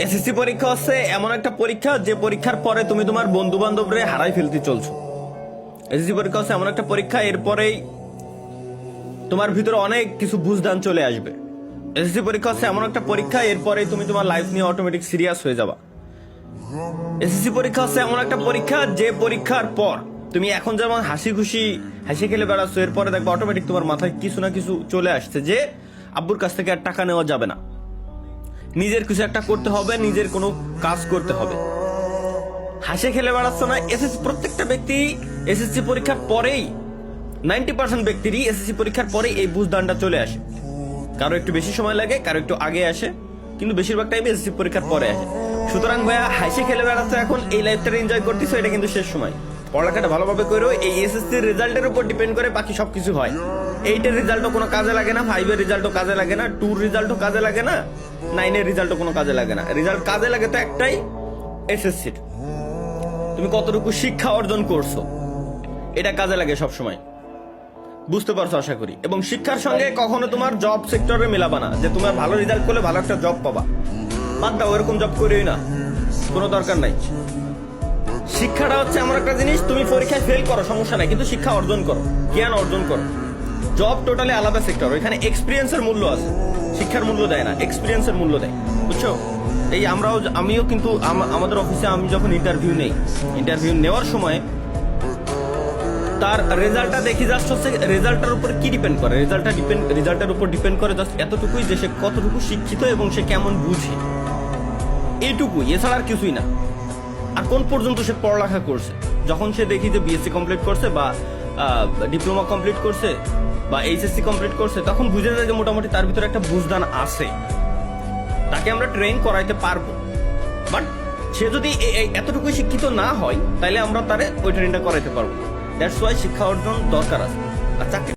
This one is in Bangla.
এসএসসি পরীক্ষা হচ্ছে এমন একটা পরীক্ষা যে পরীক্ষার পরে তুমি তোমার বন্ধু বান্ধবরে হারাই ফেলতে চলছো। এসএসসি পরীক্ষা হচ্ছে এমন একটা পরীক্ষা, এরপরেই তোমার ভিতরে অনেক কিছু বুঝদান চলে আসবে। এসএসসি পরীক্ষা হচ্ছে এমন একটা পরীক্ষা, এরপরেই তুমি তোমার লাইফ নিয়ে অটোমেটিক সিরিয়াস হয়ে যাবা। এসএসসি পরীক্ষা হচ্ছে এমন একটা পরীক্ষা যে পরীক্ষার পর তুমি এখন যেমন হাসি খুশি হাসি খেলে বেড়াচ্ছ, এরপরে দেখবে অটোমেটিক তোমার মাথায় কিছু না কিছু চলে আসছে যে আব্বুর কাছ থেকে আর টাকা নেওয়া যাবে না, নিজের কিছু একটা করতে হবে, নিজের কোনো কাজ করতে হবে। হাসি খেলে বেড়াচ্ছ না। এসএসসি প্রত্যেকটা ব্যক্তি এসএসসি পরীক্ষার পরেই 90% ব্যক্তিরই এসএসসি পরীক্ষার পরেই এই বুঝদানটা চলে আসে। কারো একটু বেশি সময় লাগে, কারো একটু আগে আসে, কিন্তু বেশিরভাগ টাইমে এসএসসি পরীক্ষার পরে আসে। সুতরাং ভাইয়া, হাসি খেলে বেড়াচ্ছ এখন, এই লাইফটা এনজয় করতেছো, এটা কিন্তু শেষ সময়। পড়ালেখাটা ভালোভাবে করো। এই এসএসসির রেজাল্টের উপর ডিপেন্ড করে বাকি সবকিছু হয়। 8 এর রেজাল্টও কোনো কাজে লাগে না, 5 এর রেজাল্টও কাজে লাগে না, 2 এর রেজাল্টও কাজে লাগে না, 9 এর রেজাল্টও কোনো কাজে লাগে না। রেজাল্ট কাজে লাগে তো একটাই, এসএসসির তুমি কতটুকু শিক্ষা অর্জন করছো, এটা কাজে লাগে সব সময়। বুঝতে পারছো আশা করি। এবং শিক্ষার সঙ্গে কখনো তোমার জব সেক্টরে মেলাবা না যে তোমার ভালো রেজাল্ট করলে ভালো একটা জব পাবা। বাদ দাও, এরকম জব করিই না, কোনো দরকার নাই। শিক্ষাটা হচ্ছে এমন একটা জিনিস, তুমি পরীক্ষায় ফেল করো সমস্যা নাই, কিন্তু শিক্ষা অর্জন করো, জ্ঞান অর্জন করো। জব টোটালি আলাদা সেক্টর, ওইখানে এক্সপিরিয়েন্সের মূল্য আছে, শিক্ষার মূল্য দেয় না, এক্সপিরিয়েন্সের মূল্য দেয়। বুঝছো? এই আমিও কিন্তু আমাদের অফিসে আমি যখন ইন্টারভিউ নেওয়ার সময় তার রেজাল্টটা দেখি, জাস্ট হচ্ছে রেজাল্টের উপর কি ডিপেন্ড করে, রেজাল্টের উপর ডিপেন্ড করে জাস্ট এতটুকুই যে সে কতটুকু শিক্ষিত এবং সে কেমন বুঝে, এইটুকুই, এছাড়া আর কিছুই না। আর কোন পর্যন্ত সে পড়ালেখা করছে। যখন সে দেখি যে বিএসসি কমপ্লিট করছে বা ডিপ্লোমা কমপ্লিট করছে বা এইচএসসি কমপ্লিট করছে, তখন বুঝে যায় যে মোটামুটি তার ভিতরে একটা বুঝদান আছে, তাকে আমরা ট্রেন করাইতে পারবো। বাট সে যদি এতটুকু শিক্ষিত না হয়, তাহলে আমরা তারে ওই ট্রেনটা করাইতে পারবো। দ্যাটস ওয়াই শিক্ষা অর্জন দরকার আছে। আর চাকরি